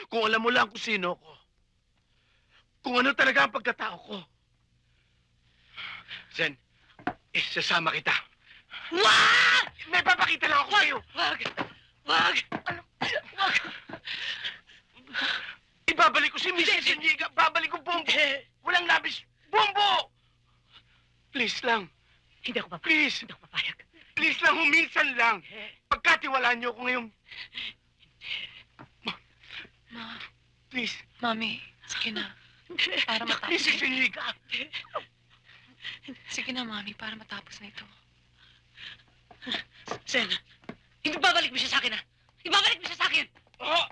Kung alam mo lang kung sino ko. Kung ano talaga ang pagkatao ko. Zen, sasama kita. Wag! May papakita lang ako sa'yo. Wag! Wag! Wag! Ibabalik ko si Mrs. Zuniga. Babalik ko Bombo. Walang labis. Bombo! Please lang. Hindi ako papayag. Please. Hindi ako papayag. Please lang, huminsan lang. Pagkatiwalaan niyo ako ngayong... Ma, Please. Mami, sige na. Para matapos Mrs. na. Zuniga. Sige na, Mami, para matapos na ito. Sen, ibabalik mo siya sa akin, ha? Ibabalik mo siya sa akin! Oh!